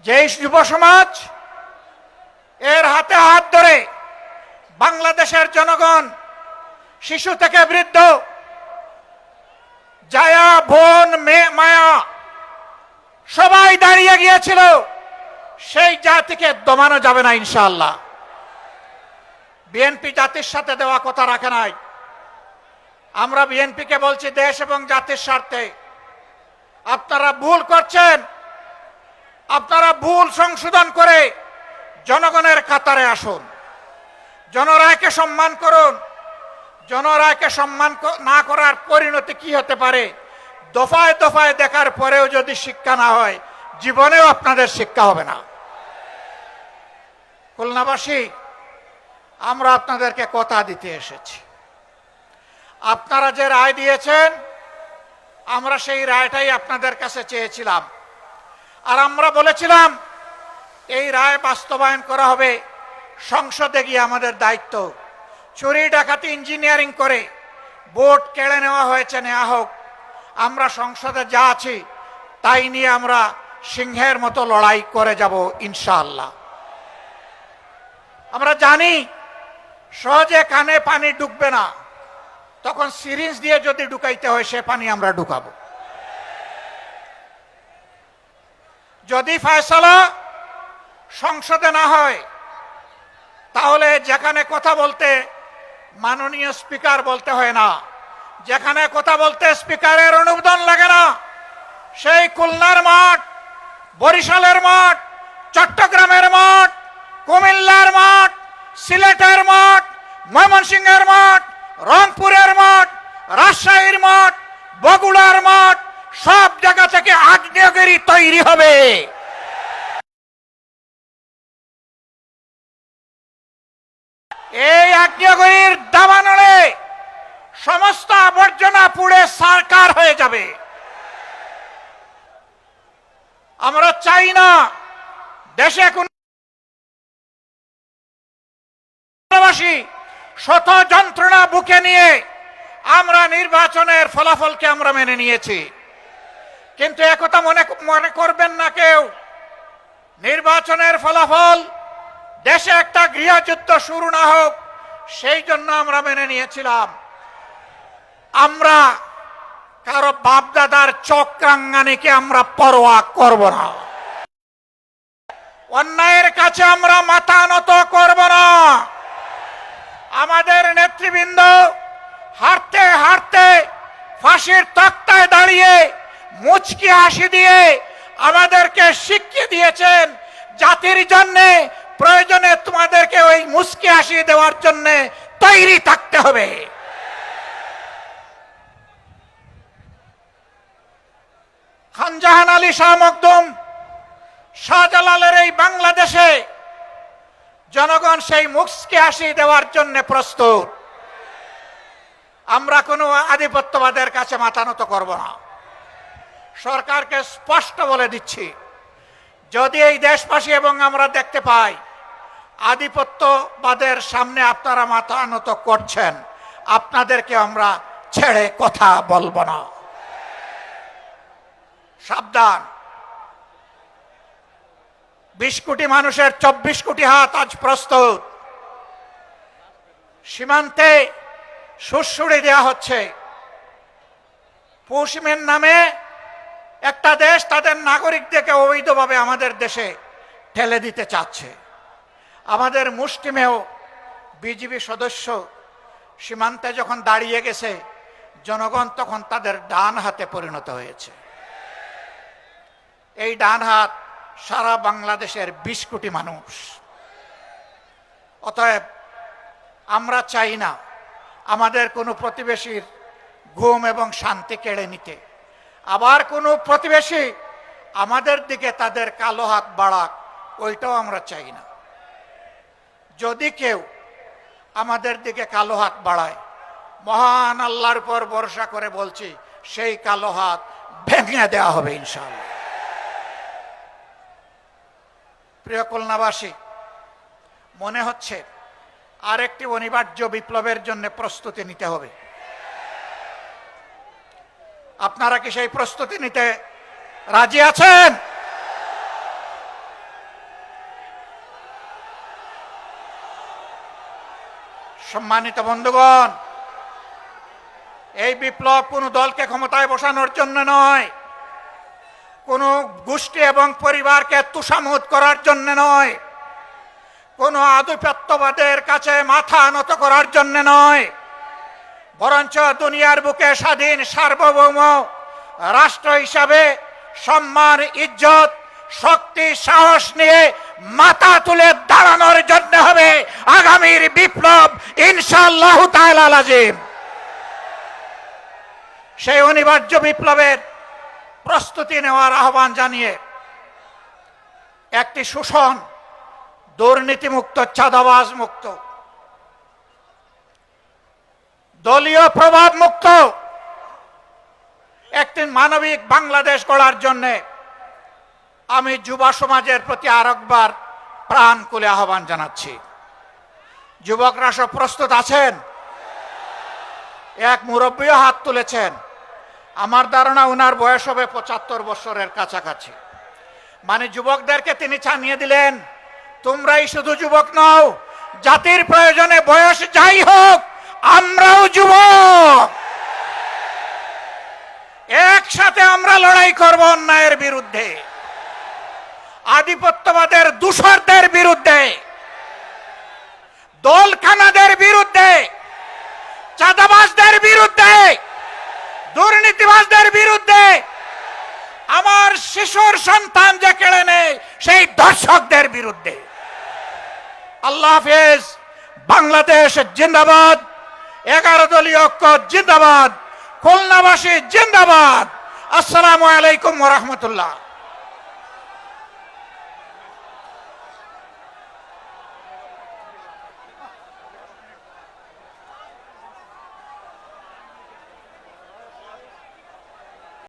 যেই যুব সমাজ এর হাতে হাত ধরে বাংলাদেশের জনগণ শিশু থেকে বৃদ্ধ, জায়া বোন মেয়ে মায়া সবাই দাঁড়িয়ে গিয়েছিল, সেই জাতিকে দমানো যাবে না ইনশাআল্লাহ। বিএনপি জাতির সাথে দেওয়া কথা রাখে নাই। আমরা বিএনপিকে বলছি দেশ এবং জাতির স্বার্থে আপনারা ভুল করছেন, আপনারা ভুল সংশোধন করে জনগণের কাতারে আসুন, জনরায়কে সম্মান করুন। জনরায়কে সম্মান না করার পরিণতি কি হতে পারে দফায় দফায় দেখার পরেও যদি শিক্ষা না হয়, জীবনেও আপনাদের শিক্ষা হবে না। খুলনাবাসী, আমরা আপনাদেরকে কথা দিতে এসেছি। আপনারা যে রায় দিয়েছেন, আমরা সেই রায়টাই আপনাদের কাছে চেয়েছিলাম। আর আমরা বলেছিলাম এই রায় বাস্তবায়ন করা হবে, সংসদে গিয়ে আমাদের দায়িত্ব। চুরি ডাকাতি ইঞ্জিনিয়ারিং করে ভোট কেড়ে নেওয়া হয়েছে, নেওয়া হোক। আমরা সংসদে যা আছি তাই নিয়ে আমরা সিংহের মতো লড়াই করে যাব ইনশাআল্লাহ। আমরা জানি সহজে কানে পানি ঢুকবে না, তখন সিরিঞ্জ দিয়ে যদি ঢুকাইতে হয় সে পানি আমরা ঢুকাবো। যদি ফয়সালা সংসদে না হয়, তাহলে যেখানে কথা বলতে মাননীয় স্পিকার বলতে হয় না, যেখানে কথা বলতে স্পিকারের অনুমোদন লাগে না, সেই খুলনার মাঠ, বরিশালের মাঠ, চট্টগ্রামের মাঠ, কুমিল্লার মাঠ, সিলেটের মাঠ, ময়মনসিংহের মাঠ, রংপুরের মাঠ, রাজশাহীর মাঠ, বগুড়ার মাঠ, সব জায়গা থেকে আগ্নেয়গিরি তৈরি হবে। এই আগ্নেয়গিরির দাবানলে সমস্ত আবর্জনা পুড়ে সারকার হয়ে যাবে। আমরা চাই না দেশে কোন শত যন্ত্রণা বুকে নিয়ে আমরা নির্বাচনের ফলাফলকে আমরা মেনে নিয়েছি, কিন্তু একথা মনে করবেন না কেউ, নির্বাচনের ফলাফল দেশে একটা গৃহযুদ্ধ শুরু না হোক, সেই জন্য আমরা মেনে নিয়েছিলাম। আমরা কারো বাপদাদার চক্রাঙ্গানিকে আমরা পরোয়া করব না, অন্যায়ের কাছে আমরা মাথা নত করব না। আমাদের নেতৃবৃন্দ হাঁটতে হাঁটতে ফাঁসির তক্তায় দাঁড়িয়ে মুচকি হাসি দিয়ে আমাদেরকে শিখিয়ে দিয়েছেন, জাতির জন্য প্রয়োজনে তোমাদেরকে ওই মুচকি হাসি দেওয়ার জন্য তৈরি থাকতে হবে। খানজাহান আলী শাহ মখদুম, শাহজালালের এই বাংলাদেশে জনগণ সেই মুচকি হাসি দেওয়ার জন্য প্রস্তুত। আমরা কোনো আধিপত্যবাদের কাছে মাথা নত করব না। সরকারকে স্পষ্ট বলে দিচ্ছি, যদি এই দেশবাসী এবং আমরা দেখতে পাই আধিপত্যবাদের সামনে আপনারা মাথা নত করছেন, আপনাদেরকে আমরা ছেড়ে কথা বলবো না। সাবধান, 20 কোটি মানুষের 24 কোটি হাত আজ প্রস্তুত। সীমান্তে সুড়সুড়ি দেওয়া হচ্ছে। পশ্চিমের নামে একটা দেশ তাদের নাগরিকদেরকে অবৈধভাবে আমাদের দেশে ঠেলে দিতে চাচ্ছে। আমাদের মুষ্টিমেয় বিজিবি সদস্য সীমান্তে যখন দাঁড়িয়ে গেছে, জনগণ তখন তাদের ডান হাতে পরিণত হয়েছে। এই ডান হাত সারা বাংলাদেশের 20 কোটি মানুষ। অতএব আমরা চাই না আমাদের কোনো প্রতিবেশীর ঘুম এবং শান্তি কেড়ে নিতে, আবার কোনো প্রতিবেশী আমাদের দিকে তাদের কালো হাত বাড়াক, ওইটাও আমরা চাই না। যদি কেউ আমাদের দিকে কালো হাত বাড়ায়, মহান আল্লাহর উপর ভরসা করে বলছি, সেই কালো হাত ভেঙে দেওয়া হবে ইনশাআল্লাহ। প্রিয় খুলনাবাসী, মনে হচ্ছে আরেকটি অনিবার্য বিপ্লবের জন্য প্রস্তুতি নিতে হবে। আপনারা কি সেই প্রস্তুতি নিতে রাজি আছেন? সম্মানিত বন্ধুগণ, এই বিপ্লব কোনো দলকে ক্ষমতায় বসানোর জন্য নয়, কোনো গোষ্ঠী এবং পরিবারকে তুষামোদ করার জন্য নয়, কোনো আধিপত্যবাদের কাছে মাথা নত করার জন্য নয়, বরঞ্চ দুনিয়ার বুকে স্বাধীন সার্বভৌম রাষ্ট্র হিসাবে সম্মান, ইজ্জত, শক্তি, সাহস নিয়ে মাথা তুলে দাঁড়ানোর জন্য হবে আগামীর বিপ্লব ইনশাআল্লাহ তাআলা লাজিম। সেই অনিবার্য বিপ্লবের প্রস্তুতি নেওয়ার আহ্বান জানিয়ে একটি শোষণ, দুর্নীতিমুক্ত, চাঁদাবাজ মুক্ত, দলীয় প্রভাব মুক্ত একটি মানবিক বাংলাদেশ গড়ার জন্য আমি যুব সমাজের প্রতি আরেকবার প্রাণ খুলে আহ্বান জানাচ্ছি। যুবকরা সব প্রস্তুত আছেন? এক মুরব্বীও হাত তুলেছেন। আমার ধারণা ওনার বয়স হবে 75 বছরের কাছাকাছি। মানে যুবকদেরকে তিনি জানিয়ে দিলেন, তোমরাই শুধু যুবক নও, জাতির প্রয়োজনে বয়স যাই হোক আমরাও যুবক। একসাথে আমরা লড়াই করব অন্যায়ের বিরুদ্ধে, আধিপত্যবাদের দূষরদের বিরুদ্ধে, দলখানাদের বিরুদ্ধে, চাঁদাবাজদের বিরুদ্ধে, দুর্নীতিবাজদের বিরুদ্ধে, আমার শিশুর সন্তান যে কেড়ে নেয় সেই দর্শকদের বিরুদ্ধে। আল্লাহ হাফেজ। বাংলাদেশ জিন্দাবাদ। 11 দলীয় ঐক্য জিন্দাবাদ। খুলনাবাসী জিন্দাবাদ। আসসালামু আলাইকুম ওয়া রাহমাতুল্লাহ।